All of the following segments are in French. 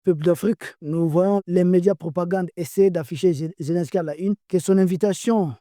peuple d'Afrique, nous voyons les médias propagande essayer d'afficher Zelensky à la une, que son invitation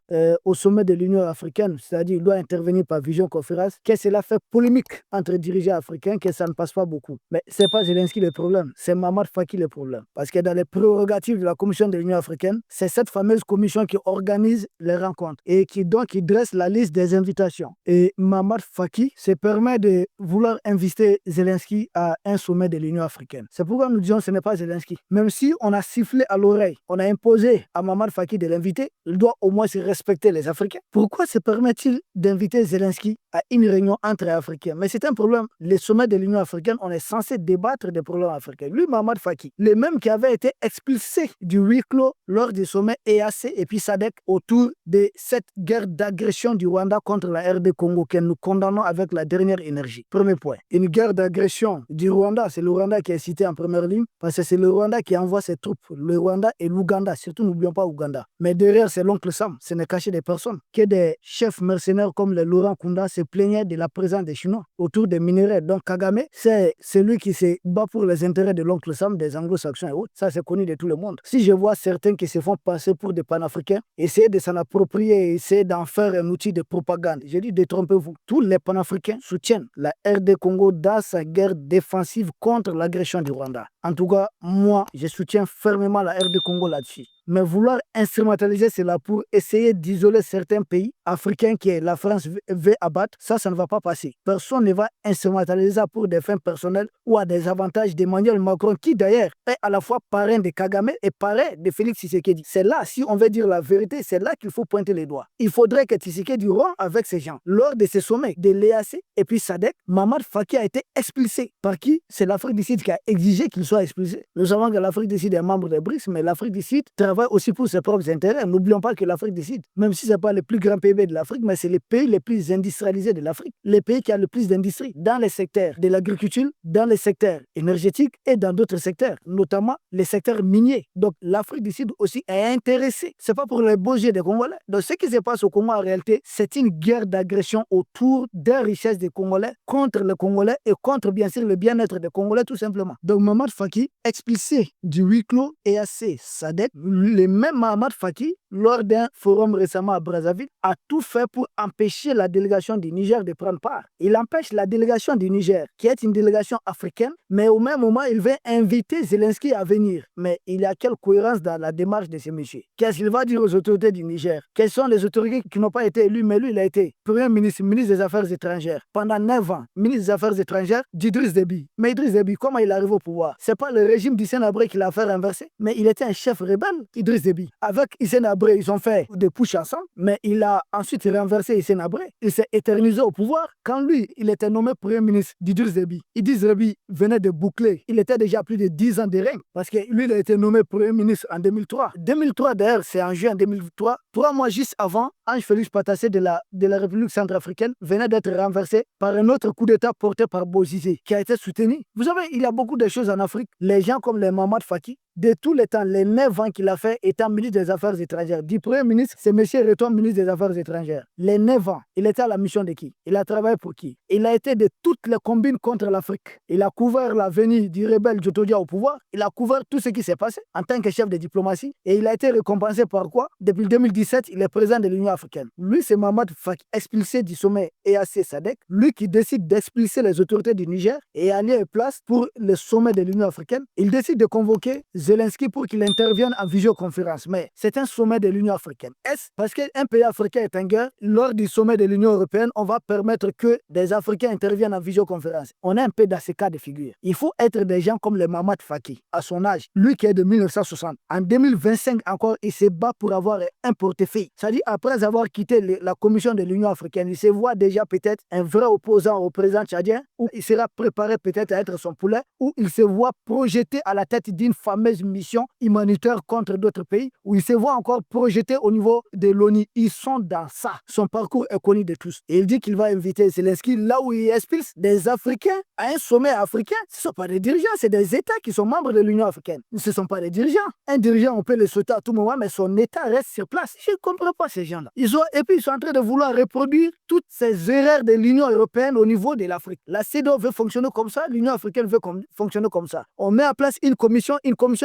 au sommet de l'Union africaine, c'est-à-dire il doit intervenir par visioconférence, que cela fait polémique entre dirigeants africains, que ça ne passe pas beaucoup. Mais ce n'est pas Zelensky le problème, c'est Mamad Faki le problème. Parce que dans les prérogatives de la Commission de l'Union africaine, c'est cette fameuse commission qui organise les rencontres et qui dresse la liste des invitations. Et Mamad Faki se permet de vouloir inviter Zelensky à un sommet de l'Union africaine. C'est pourquoi nous disons que ce n'est pas Zelensky. Même si on a sifflé à l'oreille, on a imposé à Mamad Faki de l'inviter, il doit au moins se respecter les Africains. Pourquoi se permet-il d'inviter Zelensky à une réunion entre Africains? Mais c'est un problème. Les sommets de l'Union africaine, on est censé débattre des problèmes africains. Lui, Mamad Faki, le même qui avait été expulsé du huis clos lors des sommets EAC et puis SADC autour de cette guerre d'agression du Rwanda contre la RD Congo que nous condamnons avec la dernière énergie. Premier point. Une guerre d'agression du Rwanda, c'est le Rwanda qui est cité en première ligne parce que c'est le Rwanda qui envoie ses troupes. Le Rwanda et l'Ouganda, surtout n'oublions pas Ouganda. Mais derrière, c'est l'oncle Sam, ce n'est caché des personnes. Que des chefs mercenaires comme le Laurent Kunda se plaignaient de la présence des Chinois autour des minerais. Donc Kagame, c'est celui qui se bat pour les intérêts de l'oncle Sam, des anglo-saxons et autres. Ça, c'est connu de tout le monde. Si je vois certains qui se font passer pour des panafricains, essayer de s'en approprier, essayer d'en faire un outil de propagande, je dis détrompez-vous. Tous les panafricains soutiennent la RD Congo dans sa guerre défensive contre l'agression du Rwanda. En tout cas, moi, je soutiens fermement la RD Congo là-dessus. Mais vouloir instrumentaliser cela pour essayer d'isoler certains pays africains que la France veut abattre, ça ne va pas passer. Personne ne va instrumentaliser ça pour des fins personnelles ou à des avantages d'Emmanuel Macron, qui d'ailleurs est à la fois parrain de Kagame et parrain de Félix Tshisekedi. C'est là, si on veut dire la vérité, c'est là qu'il faut pointer les doigts. Il faudrait que Tshisekedi rompe avec ces gens. Lors de ces sommets de l'EAC et puis SADC, Mamad Faki a été expulsé. Par qui? C'est l'Afrique du Sud qui a exigé qu'il soit expulsé. Nous savons que l'Afrique du Sud est membre des BRICS, mais l'Afrique du Sud travaille aussi pour ses propres intérêts. N'oublions pas que l'Afrique du Sud, même si ce n'est pas le plus grand PIB de l'Afrique, mais c'est le pays le plus industrialisé de l'Afrique. Le pays qui a le plus d'industrie dans les secteurs de l'agriculture, dans les secteurs énergétiques et dans d'autres secteurs, notamment les secteurs miniers. Donc l'Afrique du Sud aussi est intéressée. Ce n'est pas pour les beaux yeux des Congolais. Donc ce qui se passe au Congo en réalité, c'est une guerre d'agression autour des richesses des Congolais contre les Congolais et contre bien sûr le bien-être des Congolais tout simplement. Donc Mamad Faki, expulsé du huis clos EAC SADC, le même Mamad Faki, lors d'un forum récemment à Brazzaville, a tout fait pour empêcher la délégation du Niger de prendre part. Il empêche la délégation du Niger, qui est une délégation africaine, mais au même moment, il veut inviter Zelensky à venir. Mais il y a quelle cohérence dans la démarche de ce monsieur? Qu'est-ce qu'il va dire aux autorités du Niger? Quelles sont les autorités qui n'ont pas été élues, mais lui, il a été Premier ministre, ministre des Affaires étrangères. Pendant 9 ans, ministre des Affaires étrangères d'Idriss Déby. Mais Idriss Déby, comment il arrive au pouvoir? C'est pas le régime d'Hissène Habré qui l'a fait renverser, mais il était un chef rebelle, Idriss Déby. Avec Hissène Habré, ils ont fait des pushs ensemble, mais il a ensuite renversé Hissène Habré. Il s'est éternisé au pouvoir. Quand lui, il était nommé Premier ministre d'Idriss Déby, Idriss Déby venait de boucler. Il était déjà plus de 10 ans de règne, parce que lui, il a été nommé Premier ministre en 2003. 2003, d'ailleurs, c'est en juin 2003, 3 mois juste avant, Ange Félix Patassé de la République centrafricaine venait d'être renversé par un autre coup d'État porté par Bozizé, qui a été soutenu. Vous savez, il y a beaucoup de choses en Afrique. Les gens comme les Mamad Faki, de tous les temps, les 9 ans qu'il a fait étant ministre des Affaires étrangères. Du Premier ministre, c'est M. Reton, ministre des Affaires étrangères. Les 9 ans, il était à la mission de qui? Il a travaillé pour qui? Il a été de toutes les combines contre l'Afrique. Il a couvert la venue du rebelle Jotodia au pouvoir. Il a couvert tout ce qui s'est passé en tant que chef de diplomatie. Et il a été récompensé par quoi? Depuis 2017, il est président de l'Union africaine. Lui, c'est Mamad Faki, expulsé du sommet EAC SADC. Lui qui décide d'expulser les autorités du Niger et aller place pour le sommet de l'Union africaine. Il décide de convoquer Zelensky pour qu'il intervienne en visioconférence. Mais c'est un sommet de l'Union africaine. Est-ce parce qu'un pays africain est en guerre, lors du sommet de l'Union européenne, on va permettre que des Africains interviennent en visioconférence? On est un peu dans ce cas de figure. Il faut être des gens comme le Mamad Faki, à son âge, lui qui est de 1960. En 2025 encore, il se bat pour avoir un portefeuille. C'est-à-dire, après avoir quitté la Commission de l'Union africaine, il se voit déjà peut-être un vrai opposant au président tchadien, ou il sera préparé peut-être à être son poulet, ou il se voit projeté à la tête d'une fameuse mission humanitaire contre d'autres pays, où il se voit encore projeté au niveau de l'ONU. Ils sont dans ça. Son parcours est connu de tous. Et il dit qu'il va inviter Zelensky là où il expulse des Africains à un sommet africain. Ce ne sont pas des dirigeants, c'est des États qui sont membres de l'Union africaine. Ce ne sont pas des dirigeants. Un dirigeant, on peut le sauter à tout moment, mais son État reste sur place. Je ne comprends pas ces gens-là. Et puis, ils sont en train de vouloir reproduire toutes ces erreurs de l'Union européenne au niveau de l'Afrique. La CEDEAO veut fonctionner comme ça, l'Union africaine veut fonctionner comme ça. On met en place une commission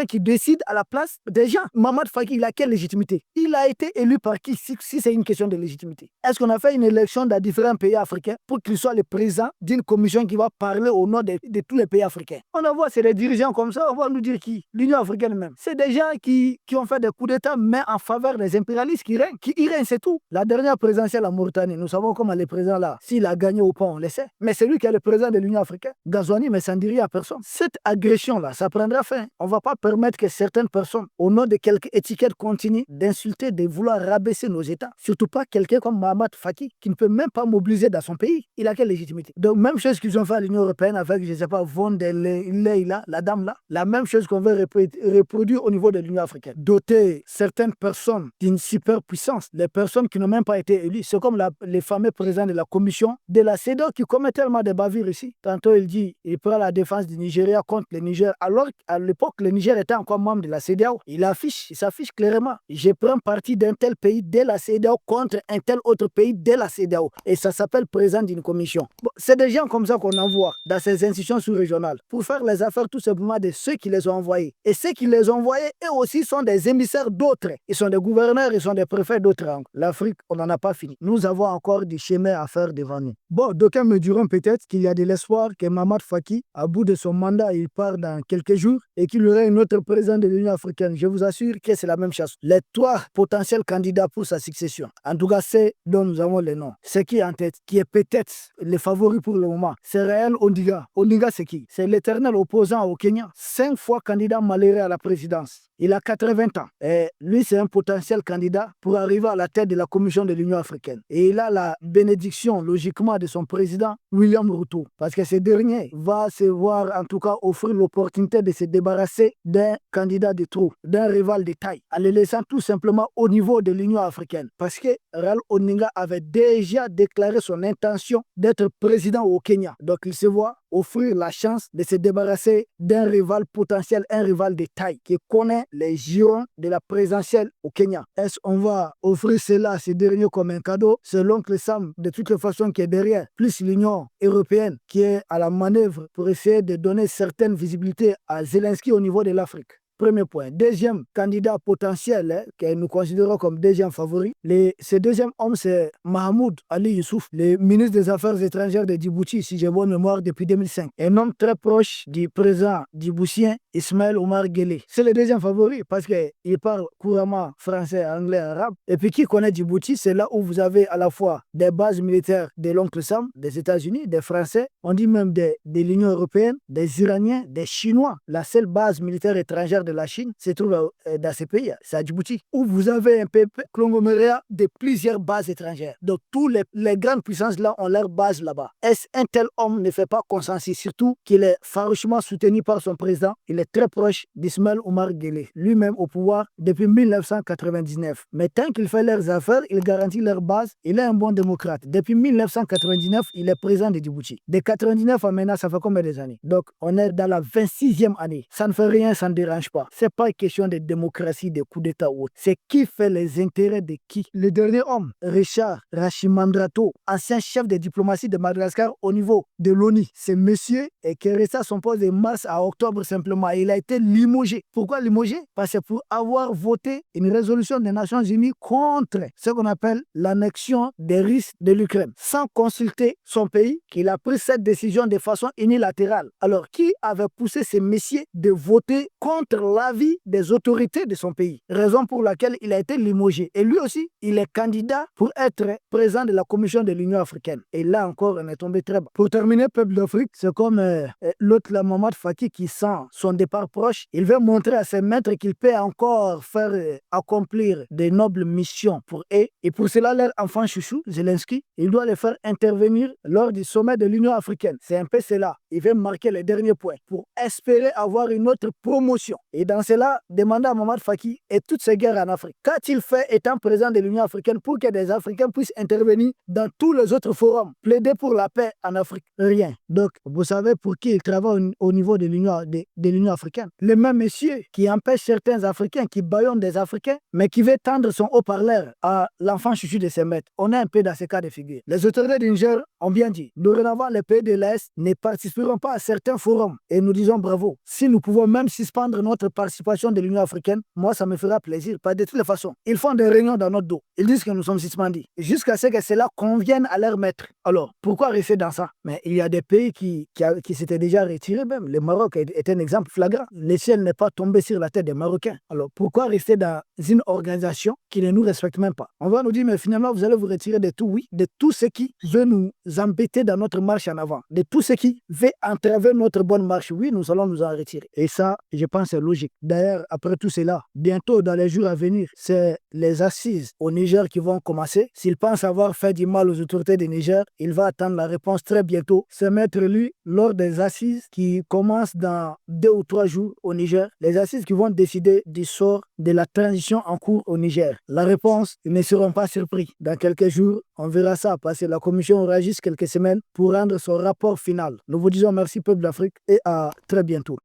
qui décide à la place des gens. Mamad Faki, il a quelle légitimité? Il a été élu par qui si c'est une question de légitimité? Est-ce qu'on a fait une élection dans différents pays africains pour qu'il soit le président d'une commission qui va parler au nom de tous les pays africains? On a vu, c'est des dirigeants comme ça, on va nous dire qui? L'Union africaine même. C'est des gens qui ont fait des coups d'État, mais en faveur des impérialistes qui y règnent, c'est tout. La dernière présidentielle en Mauritanie, nous savons comment le président là, s'il a gagné ou pas, on le sait. Mais c'est lui qui est le président de l'Union africaine. Gazouani, mais ça ne dit rien à personne. Cette agression-là, ça prendra fin. On ne va pas permettre que certaines personnes, au nom de quelques étiquettes, continuent d'insulter, de vouloir rabaisser nos États. Surtout pas quelqu'un comme Mamad Faki, qui ne peut même pas mobiliser dans son pays. Il a quelle légitimité? Donc, même chose qu'ils ont fait à l'Union européenne avec, je ne sais pas, Von der Leyen, la dame là, la même chose qu'on veut reproduire au niveau de l'Union africaine. Doter certaines personnes d'une superpuissance, les personnes qui n'ont même pas été élues, c'est comme les fameux présidents de la commission de la CEDEAO qui commet tellement de bavures ici. Tantôt, il dit, il prend la défense du Nigeria contre le Niger, alors qu'à l'époque, le Niger était encore membre de la CEDEAO. Il s'affiche clairement. Je prends parti d'un tel pays de la CEDEAO contre un tel autre pays de la CEDEAO. Et ça s'appelle président d'une commission. Bon, c'est des gens comme ça qu'on envoie dans ces institutions sous-régionales pour faire les affaires tout simplement de ceux qui les ont envoyés. Et ceux qui les ont envoyés, eux aussi, sont des émissaires d'autres. Ils sont des gouverneurs, ils sont des préfets d'autres rangs. L'Afrique, on n'en a pas fini. Nous avons encore du chemin à faire devant nous. Bon, d'aucuns me diront peut-être qu'il y a de l'espoir que Mamad Faki, à bout de son mandat, il part dans quelques jours et qu'il y aurait un autre président de l'Union africaine. Je vous assure que c'est la même chose. Les 3 potentiels candidats pour sa succession, en tout cas, c'est dont nous avons les noms. C'est qui en tête, qui est peut-être le favori pour le moment, c'est Raila Odinga. Odinga, c'est qui? C'est l'éternel opposant au Kenya. 5 fois candidat malheureux à la présidence. Il a 80 ans. Et lui, c'est un potentiel candidat pour arriver à la tête de la Commission de l'Union africaine. Et il a la bénédiction, logiquement, de son président, William Ruto. Parce que ce dernier va se voir, en tout cas, offrir l'opportunité de se débarrasser d'un candidat de trop, d'un rival de taille, en le laissant tout simplement au niveau de l'Union africaine. Parce que Raila Odinga avait déjà déclaré son intention d'être président au Kenya. Donc, il se voit offrir la chance de se débarrasser d'un rival potentiel, un rival de taille qui connaît les girons de la présidentielle au Kenya. Est-ce qu'on va offrir cela à ces derniers comme un cadeau? C'est l'oncle Sam, de toutes les façons, qui est derrière, plus l'Union européenne qui est à la manœuvre pour essayer de donner certaine visibilité à Zelensky au niveau de l'Afrique. Premier point. Deuxième candidat potentiel que nous considérons comme deuxième favori. Ce deuxième homme, c'est Mahmoud Ali Youssouf, le ministre des Affaires étrangères de Djibouti, si j'ai bonne mémoire, depuis 2005. Un homme très proche du président djiboutien Ismaël Omar Guelleh. C'est le deuxième favori parce qu'il parle couramment français, anglais, arabe. Et puis qui connaît Djibouti, c'est là où vous avez à la fois des bases militaires de l'oncle Sam, des États-Unis, des Français, on dit même de l'Union européenne, des Iraniens, des Chinois. La seule base militaire étrangère de la Chine se trouve dans ces pays, c'est à Djibouti, où vous avez un peu conglomérat de plusieurs bases étrangères. Donc, tous les grandes puissances là ont leur base là-bas. Est-ce un tel homme ne fait pas consensus, surtout qu'il est farouchement soutenu par son président? Il est très proche d'Ismaël Omar Guelleh, lui-même au pouvoir depuis 1999. Mais tant qu'il fait leurs affaires, il garantit leur base. Il est un bon démocrate. Depuis 1999, il est président de Djibouti. De 1999 à maintenant, ça fait combien d'années? Donc, on est dans la 26e année. Ça ne fait rien, ça ne dérange pas. C'est pas une question de démocratie, de coup d'État ou autre. C'est qui fait les intérêts de qui? Le dernier homme, Richard Rachimandrato, ancien chef de diplomatie de Madagascar au niveau de l'ONU. C'est monsieur qui est resté à son poste de mars à octobre simplement. Il a été limogé. Pourquoi limogé? Parce que pour avoir voté une résolution des Nations Unies contre ce qu'on appelle l'annexion des risques de l'Ukraine. Sans consulter son pays, qu'il a pris cette décision de façon unilatérale. Alors, qui avait poussé ces messieurs de voter contre l'avis des autorités de son pays? Raison pour laquelle il a été limogé. Et lui aussi, il est candidat pour être président de la Commission de l'Union africaine. Et là encore, on est tombé très bas. Pour terminer, peuple d'Afrique, c'est comme l'autre, la Mamad Faki, qui sent son départ proche. Il veut montrer à ses maîtres qu'il peut encore faire accomplir des nobles missions pour eux. Et pour cela, leur enfant chouchou, Zelensky, il doit les faire intervenir lors du sommet de l'Union africaine. C'est un peu cela. Il veut marquer les derniers points pour espérer avoir une autre promotion. Et dans cela, demander à Mamad Faki et toutes ces guerres en Afrique. Qu'a-t-il fait étant président de l'Union africaine pour que des Africains puissent intervenir dans tous les autres forums, plaider pour la paix en Afrique? Rien. Donc, vous savez pour qui il travaille au niveau de l'Union africaine. Le même monsieur qui empêche certains Africains, qui bâillonnent des Africains, mais qui veut tendre son haut-parleur à l'enfant chouchou de ses maîtres. On est un peu dans ce cas de figure. Les autorités du Niger ont bien dit, dorénavant, les pays de l'Est ne participeront pas à certains forums. Et nous disons bravo. Si nous pouvons même suspendre notre participation de l'Union africaine, moi, ça me fera plaisir. Pas de toutes les façons. Ils font des réunions dans notre dos. Ils disent que nous sommes suspendus. Jusqu'à ce que cela convienne à leur maître. Alors, pourquoi rester dans ça? Mais il y a des pays qui s'étaient déjà retirés même. Le Maroc est un exemple flagrant. Le ciel n'est pas tombé sur la tête des Marocains. Alors, pourquoi rester dans une organisation qui ne nous respecte même pas? On va nous dire, mais finalement, vous allez vous retirer de tout, oui, de tout ce qui veut nous embêter dans notre marche en avant, de tout ce qui veut entraver notre bonne marche. Oui, nous allons nous en retirer. Et ça, je pense, c'est logique. D'ailleurs, après tout cela, bientôt, dans les jours à venir, c'est les assises au Niger qui vont commencer. S'il pense avoir fait du mal aux autorités du Niger, il va attendre la réponse très bientôt. Se mettre, lui, lors des assises qui commencent dans 2 ou 3 jours au Niger. Les assises qui vont décider du sort de la transition en cours au Niger. La réponse, ils ne seront pas surpris. Dans quelques jours, on verra ça parce que la commission aura juste quelques semaines pour rendre son rapport final. Nous vous disons merci, peuple d'Afrique, et à très bientôt.